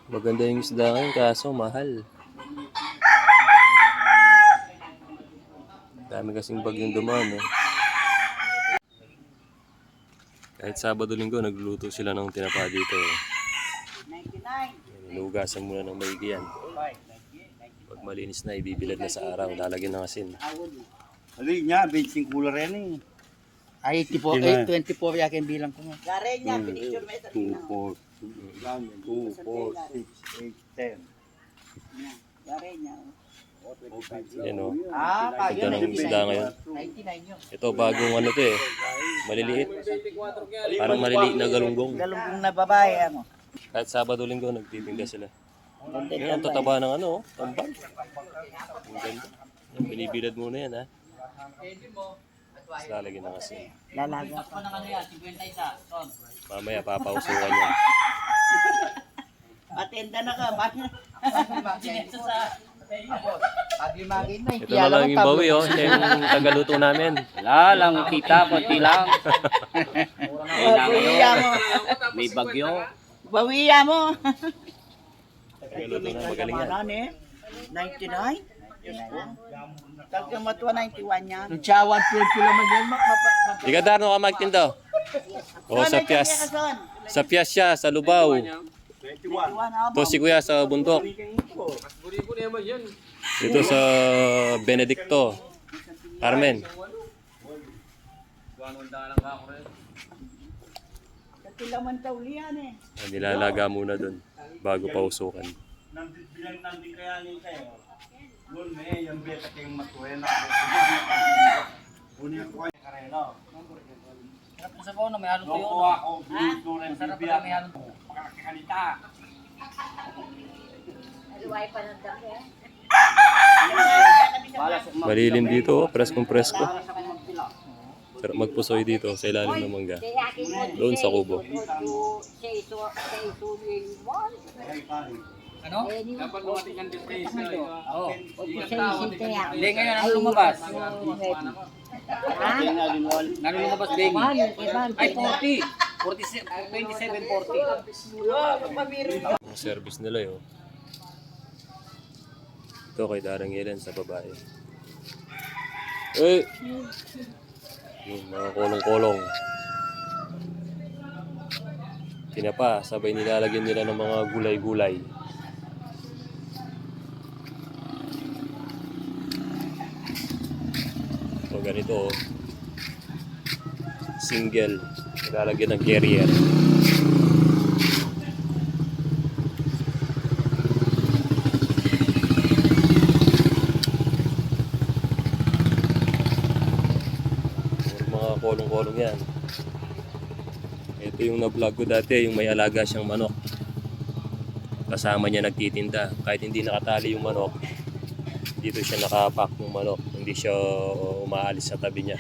Maganda yung isda ngayon kaso mahal. Dami kasing bagyong dumaan eh. Kahit Sabado-Linggo nagluluto sila ng tinapa dito eh. Inugasan muna ng maigi yan. Pag malinis na, ibibilad na sa araw, lalagyan ng asin. Ali niya, benching cooler yan eh. Ay, 24, 24 yakin bilang ko nga. Gare niya, pinicture mo sa 2, 4, 6, 8, 10. Gare niya. Yan o. Ah, Ganda ng isda ngayon. 99 yun. Ito bagong ano to eh. Maliliit. Parang maliliit na galunggong. Galunggong na babae, ano. Kahit Sabado-Linggo nagtitinda sila. Yan ang tataba ng ano, tambal. Ang ganda. Yan, binibilad muna yan ha. Tapos lalagyan ng asin. Lalaga. Mamaya papausukan yan. Atenda na ka, ba? Paglimagin na. Ito na lang yung bawi oh. Siya yung tagaluto namin. Wala lang, kita, konti lang. Bawiya mo. May bagyo. Bawiya mo. Tagaluto na, magaling yan. Ano eh? 99? Talagang matuwa 91 yan. Nung chawan 12 naman yan, Igadar no ka magtinda. O sa Pias. Sa Pias siya, sa Lubao. 21. Ito si Kuya sa bundok. Ito sa Benedicto. Carmen. Kilaman taulian eh. Nilalaga muna dun bago pausukan. Bilang nandun kaya niya kayo. Doon may yung beta kayong matuwena. Unin ko kayo karelo. Sa baon na may halong tuyo. Loko ako, dito rin Masarap bibiyak. pala may halong tuyo. Makakakalita. Malilim dito, preskong presko. Sarap magpusoy dito sa ilalim ng mangga. Doon sa kubo. Ano? Oo. Hindi ngayon, ano lumabas? Ano lumabas, baby? Ay, 40. 27, 40. Ang service nila yun. Ito kay Darang Helen sa babae. Eh! Yun, mga kolong-kolong. Tinapa, sabay nilalagyan nila ng mga gulay-gulay. So ganito oh. Single. Nilalagyan ng carrier. Mga kolong-kolong yan. Ito yung na-vlog ko dati, yung may alaga siyang manok. Kasama niya nagtitinda. Kahit hindi nakatali yung manok, dito siya nakapack ng manok. Hindi siya umaalis sa tabi niya.